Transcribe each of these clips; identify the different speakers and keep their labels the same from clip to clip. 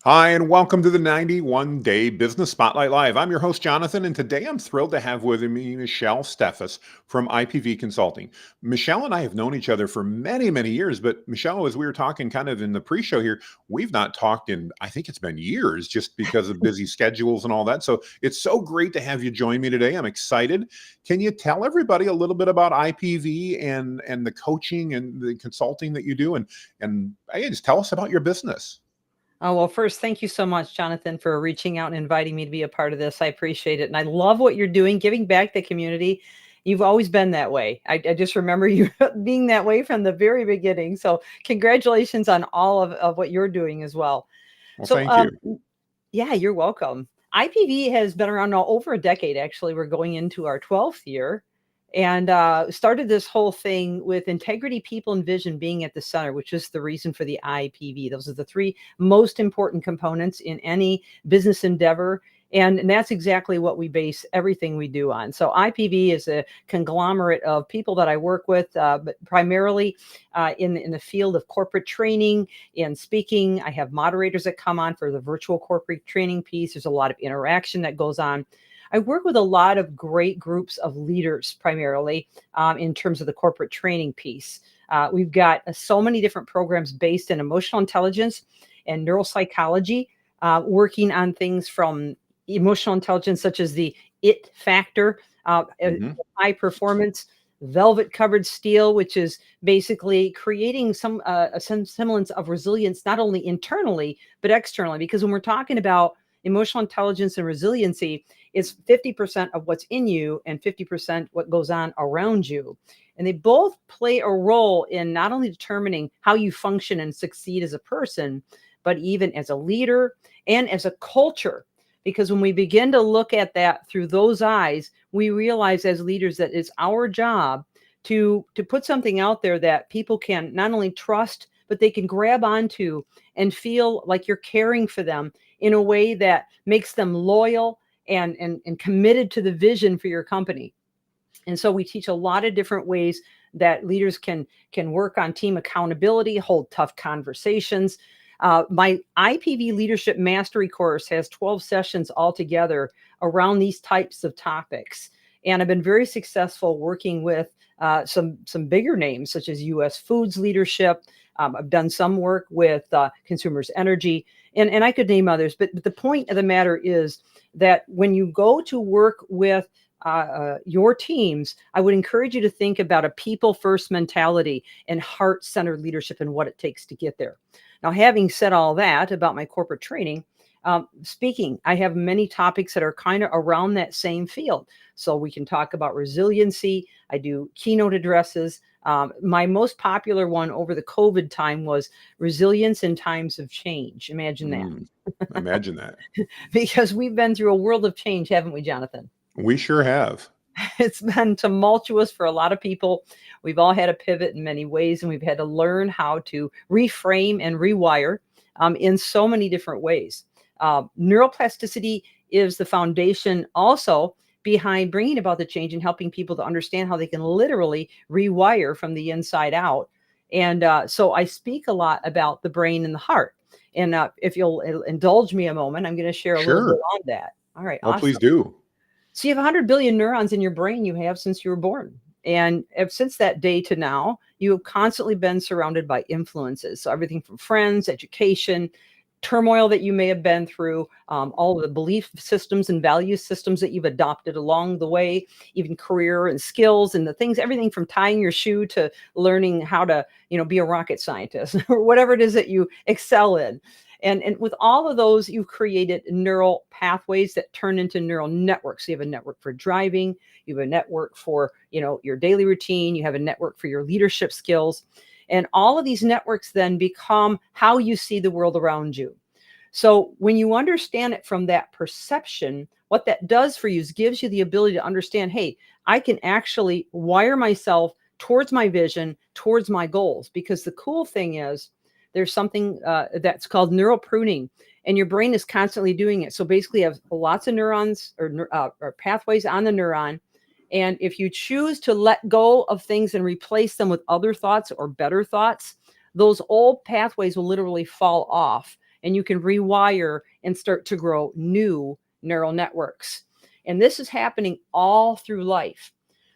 Speaker 1: Hi, and welcome to the 91 Day Business Spotlight Live. I'm your host, Jonathan, and today I'm thrilled to have with me Michelle Steffes from IPV Consulting. Michelle and I have known each other for many, many years, but Michelle, as we were talking kind of in the pre show here, we've not talked in, I think it's been years just because of busy schedules and all that. So it's so great to have you join me today. I'm excited. Can you tell everybody a little bit about IPV and the coaching and the consulting that you do? And hey, just tell us about your business.
Speaker 2: Oh, well, first, thank you so much, Jonathan, for reaching out and inviting me to be a part of this. I appreciate it. And I love what you're doing, giving back to the community. You've always been that way. I just remember you being that way from the very beginning. So congratulations on all of what you're doing as well.
Speaker 1: Well,
Speaker 2: So,
Speaker 1: thank you.
Speaker 2: yeah, you're welcome. IPV has been around now over a decade, actually. We're going into our 12th year and started this whole thing with integrity, people, and vision being at the center, which is the reason for the IPV. Those are the three most important components in any business endeavor. And that's exactly what we base everything we do on. So IPV is a conglomerate of people that I work with, but primarily in the field of corporate training and speaking. I have moderators that come on for the virtual corporate training piece. There's a lot of interaction that goes on. I work with a lot of great groups of leaders, primarily in terms of the corporate training piece. We've got so many different programs based in emotional intelligence and neuropsychology, working on things from emotional intelligence, such as the IT factor,
Speaker 1: Mhm.
Speaker 2: high performance, velvet covered steel, which is basically creating some semblance of resilience, not only internally, but externally. Because when we're talking about emotional intelligence and resiliency, it's 50% of what's in you and 50% what goes on around you. And they both play a role in not only determining how you function and succeed as a person, but even as a leader and as a culture. Because when we begin to look at that through those eyes, we realize as leaders that it's our job to put something out there that people can not only trust, but they can grab onto and feel like you're caring for them in a way that makes them loyal and committed to the vision for your company. And so we teach a lot of different ways that leaders can work on team accountability, hold tough conversations. My IPV leadership mastery course has 12 sessions altogether around these types of topics, and I've been very successful working with some bigger names such as U.S. Foods leadership. I've done some work with Consumers Energy, and I could name others. But the point of the matter is that when you go to work with your teams, I would encourage you to think about a people first mentality and heart centered leadership and what it takes to get there. Now, having said all that about my corporate training, speaking, I have many topics that are kind of around that same field. So we can talk about resiliency. I do keynote addresses. My most popular one over the COVID time was resilience in times of change. Imagine that.
Speaker 1: Mm. Imagine that.
Speaker 2: Because we've been through a world of change, haven't we, Jonathan?
Speaker 1: We sure have.
Speaker 2: It's been tumultuous for a lot of people. We've all had to pivot in many ways, and we've had to learn how to reframe and rewire in so many different ways. Neuroplasticity is the foundation also behind bringing about the change and helping people to understand how they can literally rewire from the inside out. And so I speak a lot about the brain and the heart. And if you'll indulge me a moment, I'm going to share a little bit
Speaker 1: Sure.
Speaker 2: on that. All right,
Speaker 1: Oh, please
Speaker 2: awesome.
Speaker 1: do.
Speaker 2: So you have 100 billion neurons in your brain you have since you were born. And since that day to now, you have constantly been surrounded by influences. So everything from friends, education, turmoil that you may have been through, all of the belief systems and value systems that you've adopted along the way, even career and skills and the things, everything from tying your shoe to learning how to, be a rocket scientist or whatever it is that you excel in. And with all of those, you've created neural pathways that turn into neural networks. So you have a network for driving, you have a network for, your daily routine, you have a network for your leadership skills. And all of these networks then become how you see the world around you. So when you understand it from that perception, what that does for you is gives you the ability to understand, hey, I can actually wire myself towards my vision, towards my goals. Because the cool thing is there's something that's called neural pruning, and your brain is constantly doing it. So basically, you have lots of neurons or pathways on the neuron. And if you choose to let go of things and replace them with other thoughts or better thoughts, those old pathways will literally fall off. and you can rewire and start to grow new neural networks. And this is happening all through life.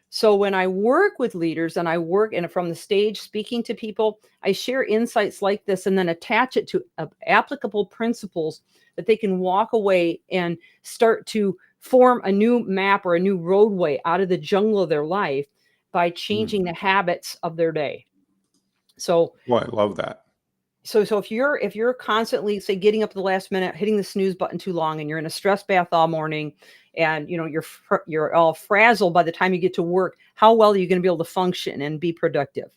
Speaker 2: So when I work with leaders and I work and from the stage speaking to people, I share insights like this and then attach it to applicable principles that they can walk away and start to form a new map or a new roadway out of the jungle of their life by changing the habits of their day. So
Speaker 1: Well, I love that.
Speaker 2: so if you're constantly, say, getting up at the last minute, hitting the snooze button too long, and you're in a stress bath all morning, and you're all frazzled by the time you get to work, how well are you going to be able to function and be productive?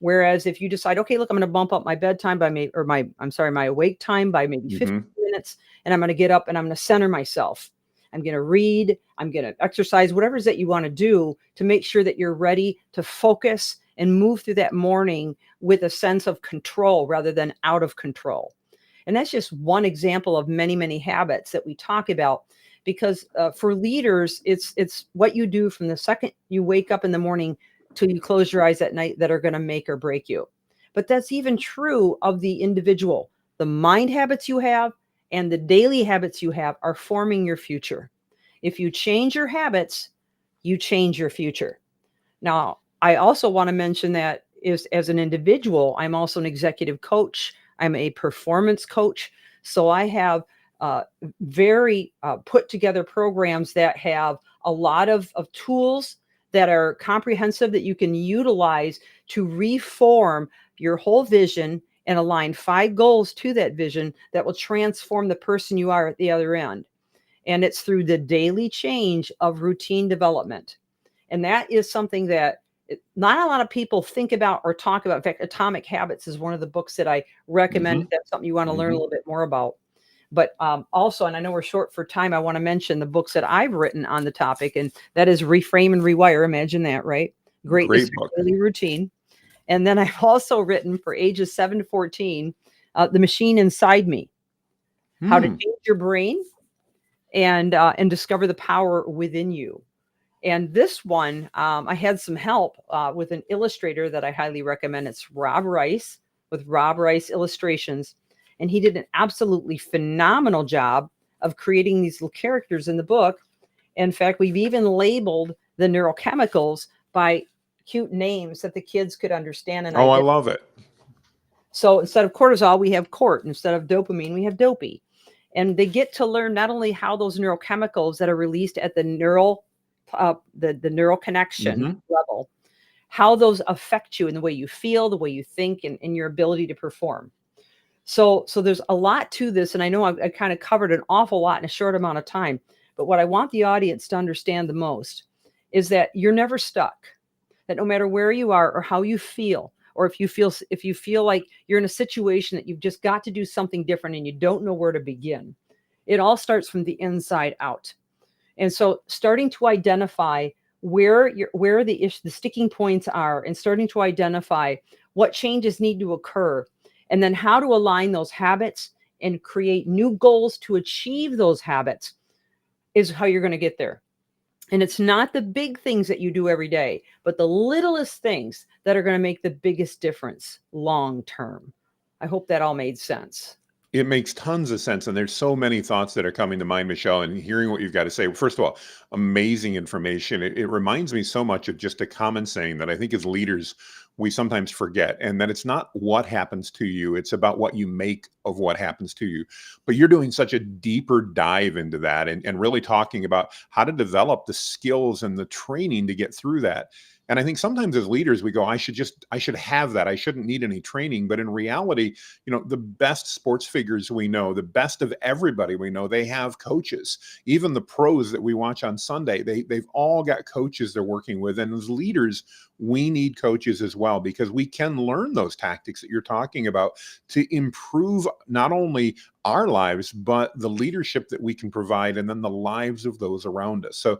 Speaker 2: Whereas if you decide, okay, look, I'm going to bump up my bedtime by my awake time by maybe 15 minutes, and I'm going to get up and I'm going to center myself. I'm going to read, I'm going to exercise, whatever it is that you want to do to make sure that you're ready to focus and move through that morning with a sense of control rather than out of control. And that's just one example of many, many habits that we talk about, because for leaders, it's what you do from the second you wake up in the morning till you close your eyes at night that are going to make or break you. But that's even true of the individual. The mind habits you have and the daily habits you have are forming your future. If you change your habits, you change your future. Now, I also want to mention that as an individual, I'm also an executive coach. I'm a performance coach. So I have very put together programs that have a lot of tools that are comprehensive that you can utilize to reform your whole vision and align 5 goals to that vision that will transform the person you are at the other end. And it's through the daily change of routine development. And that is something that not a lot of people think about or talk about. In fact, Atomic Habits is one of the books that I recommend if that's something you want to learn a little bit more about. But also, and I know we're short for time, I want to mention the books that I've written on the topic, and that is Reframe and Rewire. Imagine that, right? Greatness
Speaker 1: Great book.
Speaker 2: Daily Routine. And then I've also written for ages 7 to 14, The Machine Inside Me, How to Change Your Brain and discover the power within you. And this one, I had some help with an illustrator that I highly recommend. It's Rob Rice with Rob Rice Illustrations. And he did an absolutely phenomenal job of creating these little characters in the book. In fact, we've even labeled the neurochemicals by cute names that the kids could understand. And
Speaker 1: I love it.
Speaker 2: So instead of cortisol, we have cort. Instead of dopamine, we have dopey. And they get to learn not only how those neurochemicals that are released at the neural connection level, how those affect you in the way you feel, the way you think, and your ability to perform. So there's a lot to this, and I know I kind of covered an awful lot in a short amount of time. But what I want the audience to understand the most is that you're never stuck. That no matter where you are or how you feel, or if you feel like you're in a situation that you've just got to do something different and you don't know where to begin, it all starts from the inside out. And so starting to identify where the sticking points are, and starting to identify what changes need to occur, and then how to align those habits and create new goals to achieve those habits is how you're going to get there. And it's not the big things that you do every day, but the littlest things that are going to make the biggest difference long term. I hope that all made sense.
Speaker 1: It makes tons of sense. And there's so many thoughts that are coming to mind, Michelle, and hearing what you've got to say. First of all, amazing information. It reminds me so much of just a common saying that I think as leaders, we sometimes forget, and that it's not what happens to you, it's about what you make of what happens to you. But you're doing such a deeper dive into that and really talking about how to develop the skills and the training to get through that. And I think sometimes as leaders, we go, I should have that. I shouldn't need any training. But in reality, the best sports figures we know, the best of everybody we know, they have coaches. Even the pros that we watch on Sunday, they've all got coaches they're working with. And as leaders, we need coaches as well, because we can learn those tactics that you're talking about to improve not only our lives, but the leadership that we can provide, and then the lives of those around us. So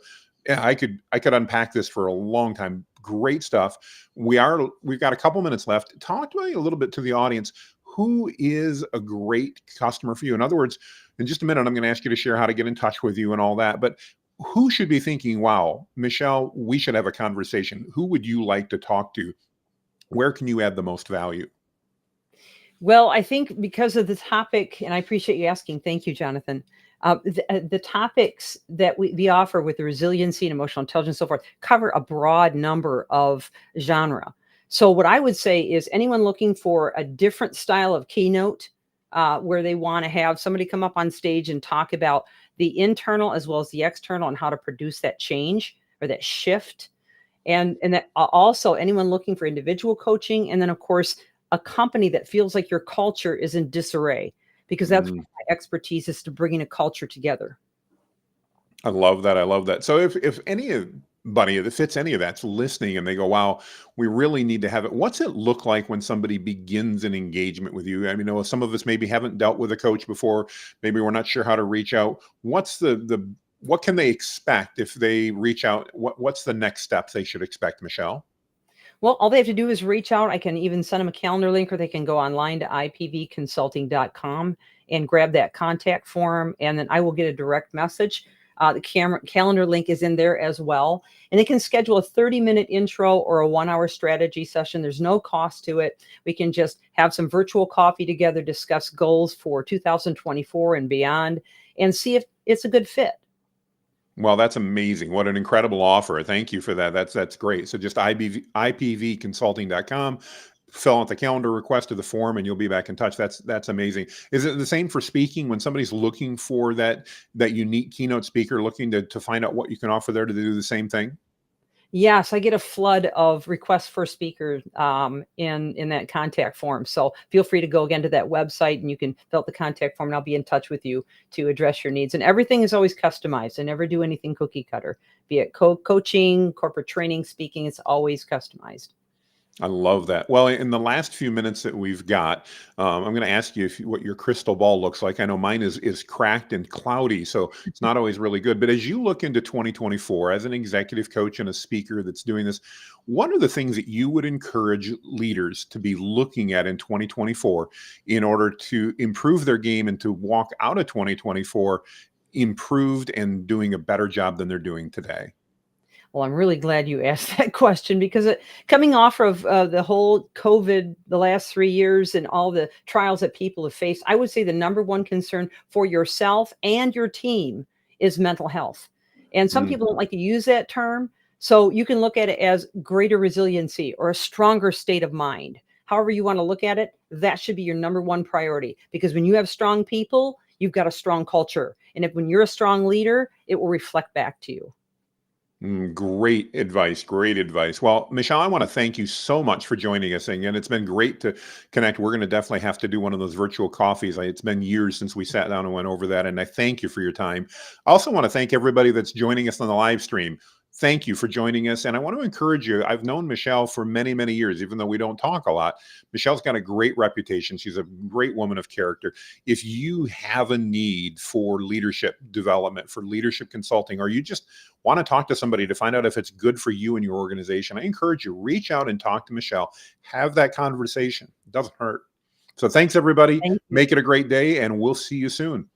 Speaker 1: yeah, I could unpack this for a long time. Great stuff. We've got a couple minutes left. Talk to me a little bit to the audience. Who is a great customer for you? In other words, in just a minute, I'm going to ask you to share how to get in touch with you and all that. But who should be thinking, wow, Michelle, we should have a conversation? Who would you like to talk to? Where can you add the most value?
Speaker 2: Well, I think because of the topic, and I appreciate you asking. Thank you, Jonathan. The topics that we offer with the resiliency and emotional intelligence, so forth, cover a broad number of genre. So, what I would say is anyone looking for a different style of keynote, where they want to have somebody come up on stage and talk about the internal as well as the external and how to produce that change or that shift, and that also anyone looking for individual coaching, and then of course a company that feels like your culture is in disarray, because that's
Speaker 1: Mm,
Speaker 2: what my expertise is, to bringing a culture together.
Speaker 1: I love that. I love that. So if anybody that fits any of that's listening and they go, wow, we really need to have it. What's it look like when somebody begins an engagement with you? I mean, some of us maybe haven't dealt with a coach before. Maybe we're not sure how to reach out. What's what can they expect if they reach out? What's the next steps they should expect, Michelle?
Speaker 2: Well, all they have to do is reach out. I can even send them a calendar link, or they can go online to ipvconsulting.com and grab that contact form, and then I will get a direct message. The calendar link is in there as well. And they can schedule a 30-minute intro or a 1 hour strategy session. There's no cost to it. We can just have some virtual coffee together, discuss goals for 2024 and beyond, and see if it's a good fit.
Speaker 1: Well, that's amazing. What an incredible offer. Thank you for that. That's great. So just ipvconsulting.com, fill out the calendar request to the form and you'll be back in touch. That's amazing. Is it the same for speaking when somebody's looking for that unique keynote speaker, looking to find out what you can offer there, to do the same thing?
Speaker 2: Yes, I get a flood of requests for speakers, in that contact form. So feel free to go again to that website and you can fill out the contact form, and I'll be in touch with you to address your needs. And everything is always customized. I never do anything cookie cutter, be it coaching, corporate training, speaking. It's always customized.
Speaker 1: I love that. Well, in the last few minutes that we've got, I'm going to ask you what your crystal ball looks like. I know mine is cracked and cloudy, so it's not always really good. But as you look into 2024, as an executive coach and a speaker that's doing this, what are the things that you would encourage leaders to be looking at in 2024 in order to improve their game and to walk out of 2024 improved and doing a better job than they're doing today?
Speaker 2: Well, I'm really glad you asked that question, because coming off of the whole COVID, the last 3 years, and all the trials that people have faced, I would say the number one concern for yourself and your team is mental health. And some
Speaker 1: Mm.
Speaker 2: people don't like to use that term. So you can look at it as greater resiliency or a stronger state of mind. However, you want to look at it, that should be your number one priority. Because when you have strong people, you've got a strong culture. And if when you're a strong leader, it will reflect back to you.
Speaker 1: Great advice. Great advice. Well, Michelle, I want to thank you so much for joining us. And it's been great to connect. We're going to definitely have to do one of those virtual coffees. It's been years since we sat down and went over that. And I thank you for your time. I also want to thank everybody that's joining us on the live stream. Thank you for joining us. And I want to encourage you. I've known Michelle for many, many years, even though we don't talk a lot. Michelle's got a great reputation. She's a great woman of character. If you have a need for leadership development, for leadership consulting, or you just want to talk to somebody to find out if it's good for you and your organization, I encourage you, reach out and talk to Michelle. Have that conversation. It doesn't hurt. So thanks, everybody.
Speaker 2: Thank you.
Speaker 1: Make it a great day, and we'll see you soon.